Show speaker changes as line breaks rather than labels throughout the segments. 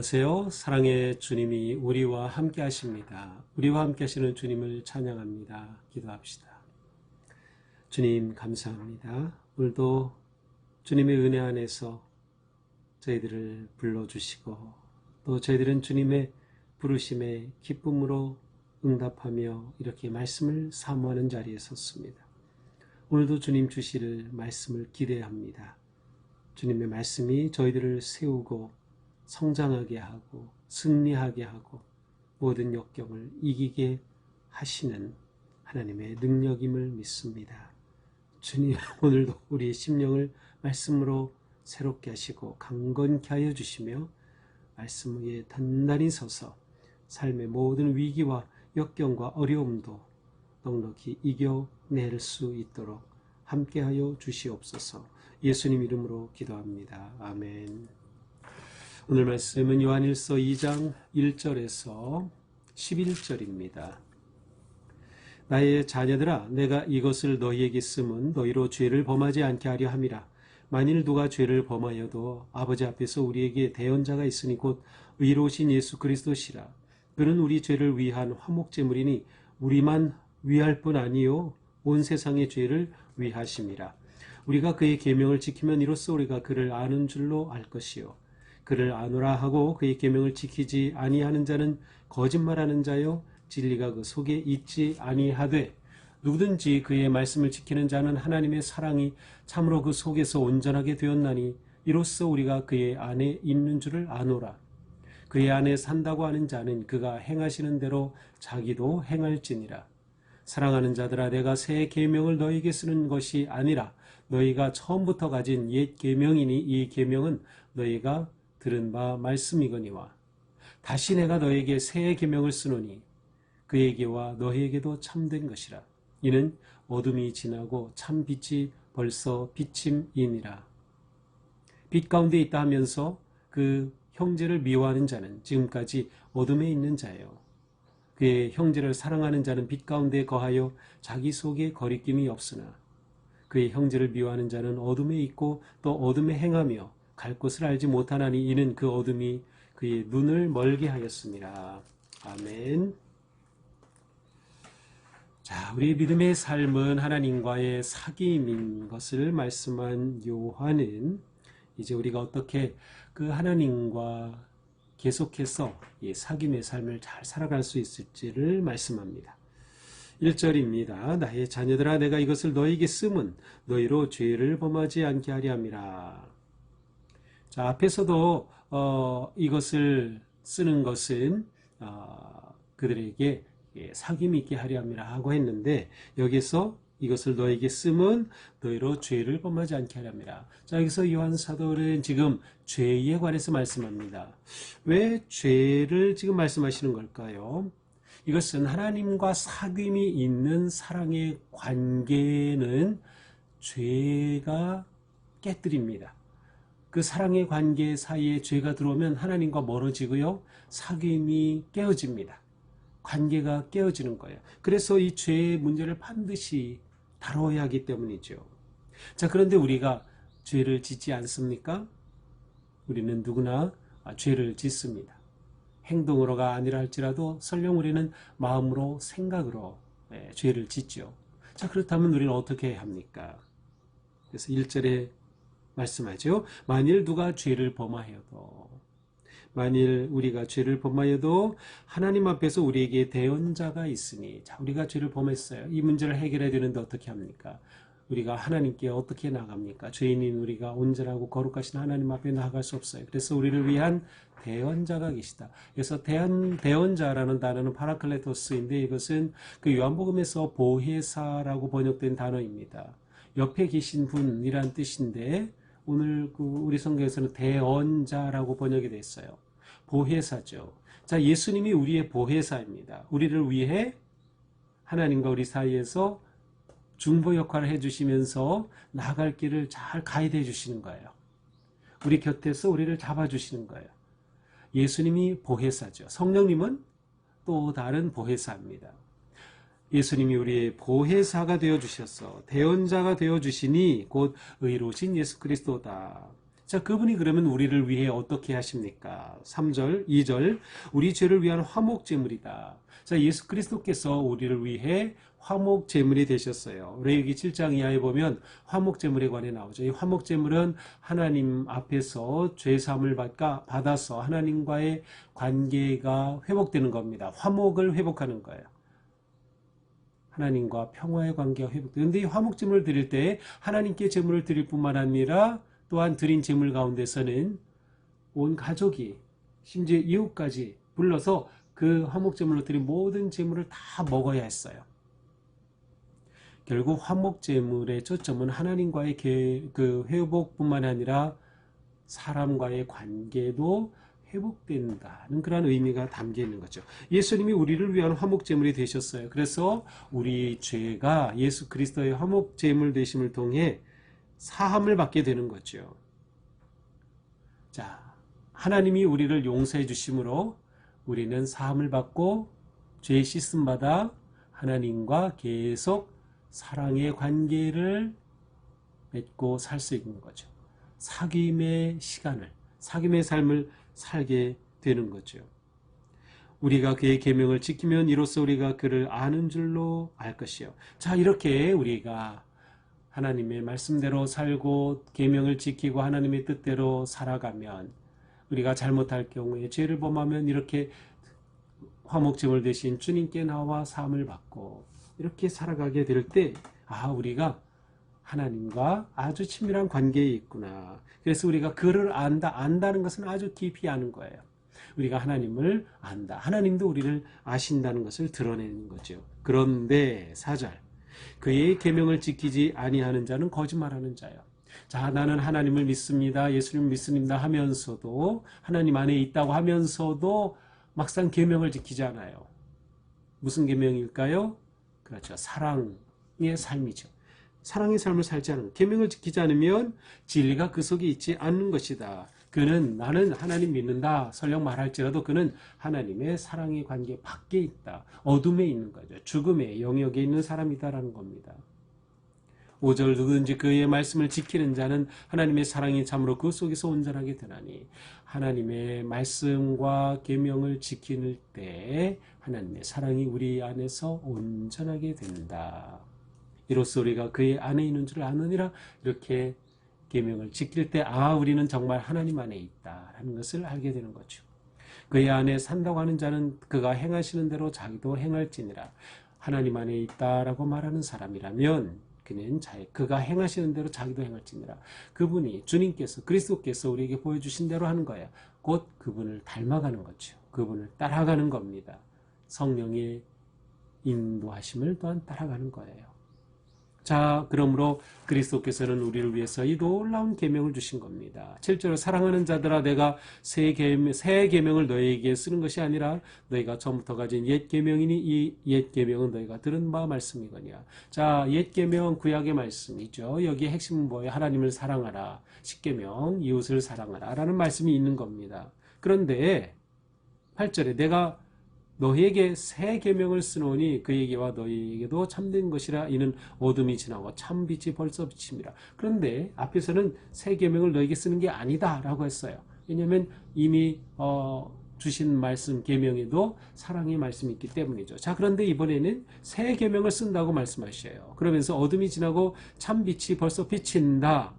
안녕하세요. 사랑의 주님이 우리와 함께 하십니다. 우리와 함께 하시는 주님을 찬양합니다. 기도합시다. 주님 감사합니다. 오늘도 주님의 은혜 안에서 저희들을 불러주시고 또 저희들은 주님의 부르심에 기쁨으로 응답하며 이렇게 말씀을 사모하는 자리에 섰습니다. 오늘도 주님 주실 말씀을 기대합니다. 주님의 말씀이 저희들을 세우고 성장하게 하고 승리하게 하고 모든 역경을 이기게 하시는 하나님의 능력임을 믿습니다. 주님, 오늘도 우리의 심령을 말씀으로 새롭게 하시고 강건케 하여 주시며 말씀 위에 단단히 서서 삶의 모든 위기와 역경과 어려움도 넉넉히 이겨낼 수 있도록 함께하여 주시옵소서. 예수님 이름으로 기도합니다. 아멘. 오늘 말씀은 요한일서 2장 1절에서 11절입니다. 나의 자녀들아, 내가 이것을 너희에게 쓰면 너희로 죄를 범하지 않게 하려 함이라. 만일 누가 죄를 범하여도 아버지 앞에서 우리에게 대언자가 있으니 곧 의로우신 예수 그리스도시라. 그는 우리 죄를 위한 화목제물이니 우리만 위할 뿐 아니요 온 세상의 죄를 위하심이라. 우리가 그의 계명을 지키면 이로써 우리가 그를 아는 줄로 알 것이요 그를 아노라 하고 그의 계명을 지키지 아니하는 자는 거짓말하는 자요 진리가 그 속에 있지 아니하되 누구든지 그의 말씀을 지키는 자는 하나님의 사랑이 참으로 그 속에서 온전하게 되었나니 이로써 우리가 그의 안에 있는 줄을 아노라. 그의 안에 산다고 하는 자는 그가 행하시는 대로 자기도 행할지니라. 사랑하는 자들아, 내가 새 계명을 너희에게 쓰는 것이 아니라 너희가 처음부터 가진 옛 계명이니 이 계명은 너희가 들은 바 말씀이거니와 다시 내가 너에게 새 계명을 쓰노니 그에게와 너희에게도 참된 것이라. 이는 어둠이 지나고 참 빛이 벌써 비침이니라. 빛 가운데 있다 하면서 그 형제를 미워하는 자는 지금까지 어둠에 있는 자예요. 그의 형제를 사랑하는 자는 빛 가운데 거하여 자기 속에 거리낌이 없으나 그의 형제를 미워하는 자는 어둠에 있고 또 어둠에 행하며 갈 곳을 알지 못하나니 이는 그 어둠이 그의 눈을 멀게 하였습니다. 아멘. 자, 우리 믿음의 삶은 하나님과의 사귐인 것을 말씀한 요한은 이제 우리가 어떻게 그 하나님과 계속해서 이 사귐의 삶을 잘 살아갈 수 있을지를 말씀합니다. 1절입니다. 나의 자녀들아, 내가 이것을 너희에게 쓰면 너희로 죄를 범하지 않게 하려 함이라. 자, 앞에서도 이것을 쓰는 것은 그들에게 사귐 있게 하려 함이라 하고 했는데 여기서 이것을 너에게 쓰면 너희로 죄를 범하지 않게 하려 함이라. 자, 여기서 요한 사도는 지금 죄에 관해서 말씀합니다. 왜 죄를 지금 말씀하시는 걸까요? 이것은 하나님과 사귐이 있는 사랑의 관계는 죄가 깨뜨립니다. 그 사랑의 관계 사이에 죄가 들어오면 하나님과 멀어지고요. 사귐이 깨어집니다. 관계가 깨어지는 거예요. 그래서 이 죄의 문제를 반드시 다뤄야 하기 때문이죠. 자, 그런데 우리가 죄를 짓지 않습니까? 우리는 누구나 죄를 짓습니다. 행동으로가 아니라 할지라도 설령 우리는 마음으로 생각으로 죄를 짓죠. 자, 그렇다면 우리는 어떻게 해야 합니까? 그래서 1절에 말씀하죠. 만일 누가 죄를 범하여도, 만일 우리가 죄를 범하여도 하나님 앞에서 우리에게 대언자가 있으니, 자, 우리가 죄를 범했어요. 이 문제를 해결해야 되는데 어떻게 합니까? 우리가 하나님께 어떻게 나갑니까? 죄인인 우리가 온전하고 거룩하신 하나님 앞에 나아갈 수 없어요. 그래서 우리를 위한 대언자가 계시다. 그래서 대언자라는 단어는 파라클레토스인데 이것은 그 요한복음에서 보혜사라고 번역된 단어입니다. 옆에 계신 분이란 뜻인데 오늘 우리 성경에서는 대언자라고 번역이 됐어요. 보혜사죠. 자, 예수님이 우리의 보혜사입니다. 우리를 위해 하나님과 우리 사이에서 중보 역할을 해주시면서 나아갈 길을 잘 가이드해 주시는 거예요. 우리 곁에서 우리를 잡아주시는 거예요. 예수님이 보혜사죠. 성령님은 또 다른 보혜사입니다. 예수님이 우리의 보혜사가 되어주셔서 대언자가 되어주시니 곧 의로우신 예수 그리스도다. 자, 그분이 그러면 우리를 위해 어떻게 하십니까? 3절, 2절, 우리 죄를 위한 화목제물이다. 자, 예수 그리스도께서 우리를 위해 화목제물이 되셨어요. 레위기 7장 이하에 보면 화목제물에 관해 나오죠. 이 화목제물은 하나님 앞에서 죄사함을 받아서 하나님과의 관계가 회복되는 겁니다. 화목을 회복하는 거예요. 하나님과 평화의 관계가 회복되는데, 이 화목제물을 드릴 때 하나님께 제물을 드릴 뿐만 아니라 또한 드린 제물 가운데서는 온 가족이, 심지어 이웃까지 불러서 그 화목제물로 드린 모든 제물을 다 먹어야 했어요. 결국 화목제물의 초점은 하나님과의 그 회복뿐만 아니라 사람과의 관계도 회복된다는 그런 의미가 담겨 있는 거죠. 예수님이 우리를 위한 화목제물이 되셨어요. 그래서 우리 죄가 예수 그리스도의 화목제물 되심을 통해 사함을 받게 되는 거죠. 자, 하나님이 우리를 용서해 주심으로 우리는 사함을 받고 죄 씻음 받아 하나님과 계속 사랑의 관계를 맺고 살 수 있는 거죠. 사귐의 시간을, 사귐의 삶을 살게 되는 거죠. 우리가 그의 계명을 지키면 이로써 우리가 그를 아는 줄로 알 것이요. 자, 이렇게 우리가 하나님의 말씀대로 살고 계명을 지키고 하나님의 뜻대로 살아가면, 우리가 잘못할 경우에 죄를 범하면 이렇게 화목제물 대신 주님께 나와 사함을 받고 이렇게 살아가게 될 때, 우리가 하나님과 아주 친밀한 관계에 있구나. 그래서 우리가 그를 안다는 것은 아주 깊이 아는 거예요. 우리가 하나님을 안다. 하나님도 우리를 아신다는 것을 드러내는 거죠. 그런데 4절, 그의 계명을 지키지 아니하는 자는 거짓말하는 자요. 자, 나는 하나님을 믿습니다, 예수님을 믿습니다 하면서도, 하나님 안에 있다고 하면서도 막상 계명을 지키지 않아요. 무슨 계명일까요? 그렇죠. 사랑의 삶이죠. 사랑의 삶을 살지 않으면, 계명을 지키지 않으면 진리가 그 속에 있지 않는 것이다. 그는 나는 하나님 믿는다 설령 말할지라도 그는 하나님의 사랑의 관계 밖에 있다. 어둠에 있는 거죠. 죽음의 영역에 있는 사람이다라는 겁니다. 5절, 누구든지 그의 말씀을 지키는 자는 하나님의 사랑이 참으로 그 속에서 온전하게 되나니, 하나님의 말씀과 계명을 지킬 때 하나님의 사랑이 우리 안에서 온전하게 된다. 이로써 우리가 그의 안에 있는 줄 아느니라. 이렇게 계명을 지킬 때 우리는 정말 하나님 안에 있다라는 것을 알게 되는 거죠. 그의 안에 산다고 하는 자는 그가 행하시는 대로 자기도 행할지니라. 하나님 안에 있다라고 말하는 사람이라면 그는 그가 행하시는 대로 자기도 행할지니라. 그분이, 주님께서, 그리스도께서 우리에게 보여주신 대로 하는 거예요. 곧 그분을 닮아가는 거죠. 그분을 따라가는 겁니다. 성령의 인도하심을 또한 따라가는 거예요. 자, 그러므로 그리스도께서는 우리를 위해서 이 놀라운 계명을 주신 겁니다. 7절에 사랑하는 자들아, 내가 새 계명을 너희에게 쓰는 것이 아니라 너희가 처음부터 가진 옛 계명이니 이 옛 계명은 너희가 들은 바 말씀이거니와. 자, 옛 계명 구약의 말씀이죠. 여기에 핵심은 뭐예요? 하나님을 사랑하라, 10계명 이웃을 사랑하라 라는 말씀이 있는 겁니다. 그런데 8절에 내가 너희에게 새 계명을 쓰노니 그에게와 너희에게도 참된 것이라. 이는 어둠이 지나고 참 빛이 벌써 비칩니다. 그런데 앞에서는 새 계명을 너희에게 쓰는 게 아니다 라고 했어요. 왜냐하면 이미 주신 말씀 계명에도 사랑의 말씀이 있기 때문이죠. 자, 그런데 이번에는 새 계명을 쓴다고 말씀하셔요. 그러면서 어둠이 지나고 참 빛이 벌써 비친다.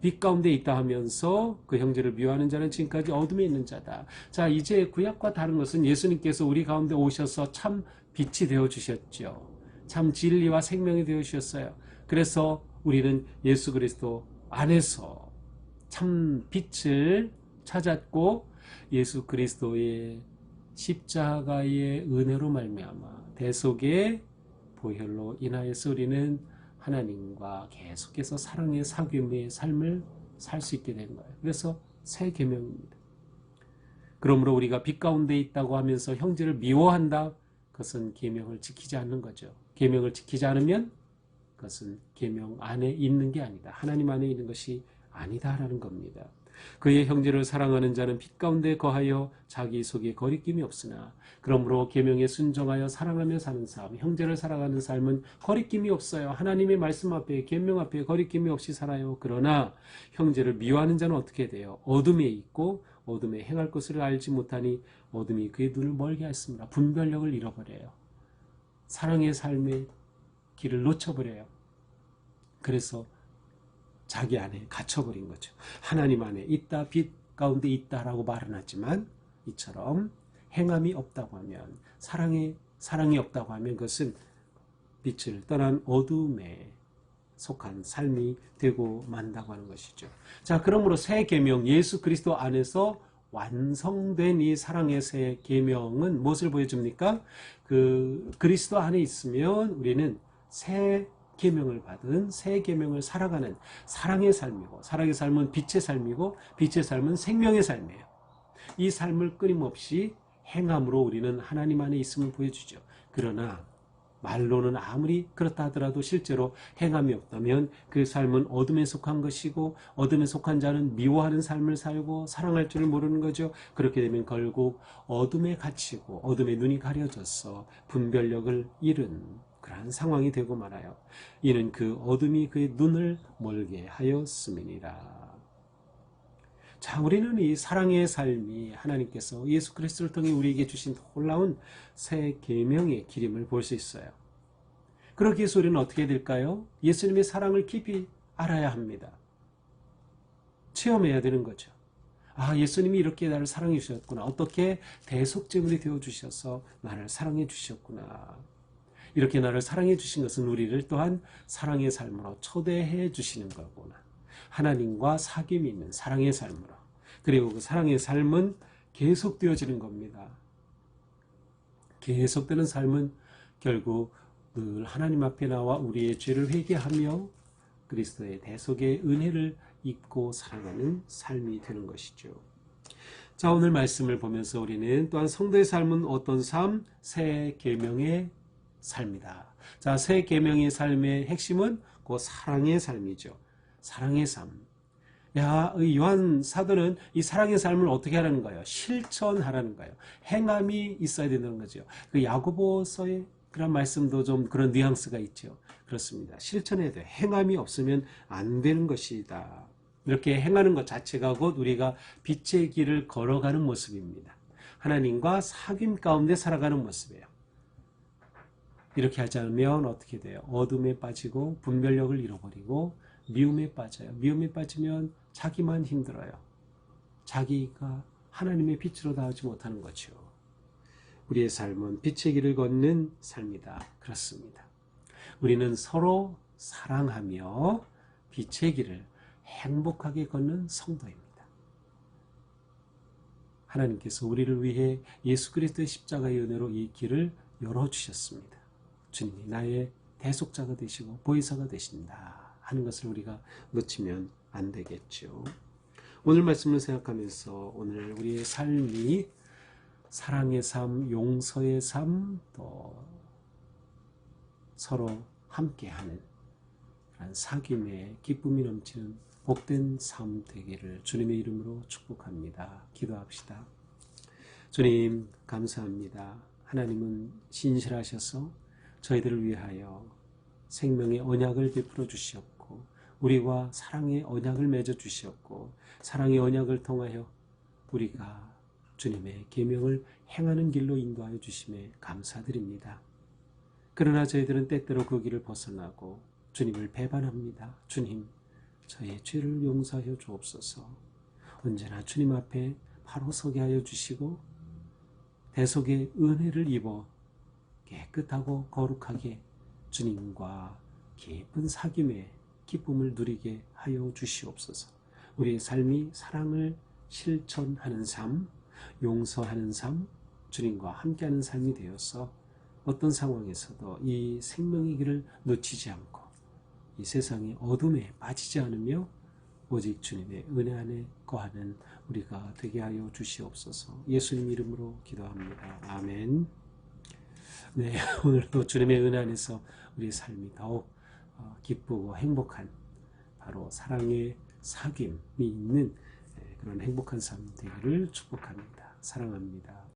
빛 가운데 있다 하면서 그 형제를 미워하는 자는 지금까지 어둠에 있는 자다. 자, 이제 구약과 다른 것은 예수님께서 우리 가운데 오셔서 참 빛이 되어주셨죠. 참 진리와 생명이 되어주셨어요. 그래서 우리는 예수 그리스도 안에서 참 빛을 찾았고, 예수 그리스도의 십자가의 은혜로 말미암아 대속의 보혈로 인하여서 우리는 하나님과 계속해서 사랑의 사귐의 삶을 살 수 있게 된 거예요. 그래서 새 계명입니다. 그러므로 우리가 빛 가운데 있다고 하면서 형제를 미워한다, 그것은 계명을 지키지 않는 거죠. 계명을 지키지 않으면 그것은 계명 안에 있는 게 아니다. 하나님 안에 있는 것이 아니다라는 겁니다. 그의 형제를 사랑하는 자는 빛 가운데 거하여 자기 속에 거리낌이 없으나 그러므로 계명에 순종하여 사랑하며 사는 삶, 형제를 사랑하는 삶은 거리낌이 없어요. 하나님의 말씀 앞에 계명 앞에 거리낌이 없이 살아요. 그러나 형제를 미워하는 자는 어떻게 돼요? 어둠에 있고 어둠에 행할 것을 알지 못하니 어둠이 그의 눈을 멀게 했습니다. 분별력을 잃어버려요. 사랑의 삶의 길을 놓쳐버려요. 그래서 자기 안에 갇혀버린 거죠. 하나님 안에 있다, 빛 가운데 있다라고 말은 하지만 이처럼 행함이 없다고 하면, 사랑이 없다고 하면 그것은 빛을 떠난 어둠에 속한 삶이 되고 만다고 하는 것이죠. 자, 그러므로 새 계명, 예수 그리스도 안에서 완성된 이 사랑의 새 계명은 무엇을 보여줍니까? 그 그리스도 안에 있으면 우리는 새 계명을 받은 새 계명을 살아가는 사랑의 삶이고, 사랑의 삶은 빛의 삶이고, 빛의 삶은 생명의 삶이에요. 이 삶을 끊임없이 행함으로 우리는 하나님 안에 있음을 보여주죠. 그러나 말로는 아무리 그렇다 하더라도 실제로 행함이 없다면 그 삶은 어둠에 속한 것이고, 어둠에 속한 자는 미워하는 삶을 살고 사랑할 줄을 모르는 거죠. 그렇게 되면 결국 어둠에 갇히고 어둠에 눈이 가려져서 분별력을 잃은 그러한 상황이 되고 말아요. 이는 그 어둠이 그의 눈을 멀게 하였음이니라. 자, 우리는 이 사랑의 삶이 하나님께서 예수 그리스도를 통해 우리에게 주신 놀라운 새 계명의 기림을 볼 수 있어요. 그러기 위해서 우리는 어떻게 될까요? 예수님의 사랑을 깊이 알아야 합니다. 체험해야 되는 거죠. 아, 예수님이 이렇게 나를 사랑해 주셨구나. 어떻게 대속제물이 되어 주셔서 나를 사랑해 주셨구나. 이렇게 나를 사랑해 주신 것은 우리를 또한 사랑의 삶으로 초대해 주시는 거구나. 하나님과 사귐이 있는 사랑의 삶으로. 그리고 그 사랑의 삶은 계속되어지는 겁니다. 계속되는 삶은 결국 늘 하나님 앞에 나와 우리의 죄를 회개하며 그리스도의 대속의 은혜를 입고 살아가는 삶이 되는 것이죠. 자, 오늘 말씀을 보면서 우리는 또한 성도의 삶은 어떤 삶? 새 계명의 삶이다. 자, 새 계명의 삶의 핵심은 그 사랑의 삶이죠. 사랑의 삶. 요한 사도는 이 사랑의 삶을 어떻게 하라는 거예요? 실천하라는 거예요. 행함이 있어야 된다는 거죠. 그 야고보서의 그런 말씀도 좀 그런 뉘앙스가 있죠. 그렇습니다. 실천해야 돼요. 행함이 없으면 안 되는 것이다. 이렇게 행하는 것 자체가 곧 우리가 빛의 길을 걸어가는 모습입니다. 하나님과 사귐 가운데 살아가는 모습이에요. 이렇게 하지 않으면 어떻게 돼요? 어둠에 빠지고 분별력을 잃어버리고 미움에 빠져요. 미움에 빠지면 자기만 힘들어요. 자기가 하나님의 빛으로 닿지 못하는 거죠. 우리의 삶은 빛의 길을 걷는 삶이다. 그렇습니다. 우리는 서로 사랑하며 빛의 길을 행복하게 걷는 성도입니다. 하나님께서 우리를 위해 예수 그리스도의 십자가의 은혜로 이 길을 열어주셨습니다. 주님이 나의 대속자가 되시고 보혜사가 되신다 하는 것을 우리가 놓치면 안 되겠죠. 오늘 말씀을 생각하면서 오늘 우리의 삶이 사랑의 삶, 용서의 삶, 또 서로 함께하는 그런 사귐의 기쁨이 넘치는 복된 삶 되기를 주님의 이름으로 축복합니다. 기도합시다. 주님 감사합니다. 하나님은 신실하셔서 저희들을 위하여 생명의 언약을 베풀어 주셨고 우리와 사랑의 언약을 맺어 주셨고 사랑의 언약을 통하여 우리가 주님의 계명을 행하는 길로 인도하여 주심에 감사드립니다. 그러나 저희들은 때때로 그 길을 벗어나고 주님을 배반합니다. 주님, 저의 죄를 용서하여 주옵소서. 언제나 주님 앞에 바로 서게 하여 주시고 대속의 은혜를 입어 깨끗하고 거룩하게 주님과 깊은 사귐의 기쁨을 누리게 하여 주시옵소서. 우리의 삶이 사랑을 실천하는 삶, 용서하는 삶, 주님과 함께하는 삶이 되어서 어떤 상황에서도 이 생명의 길을 놓치지 않고 이 세상의 어둠에 빠지지 않으며 오직 주님의 은혜 안에 거하는 우리가 되게 하여 주시옵소서. 예수님 이름으로 기도합니다. 아멘. 네, 오늘도 주님의 은혜 안에서 우리의 삶이 더욱 기쁘고 행복한 바로 사랑의 사귐이 있는 그런 행복한 삶 되기를 축복합니다. 사랑합니다.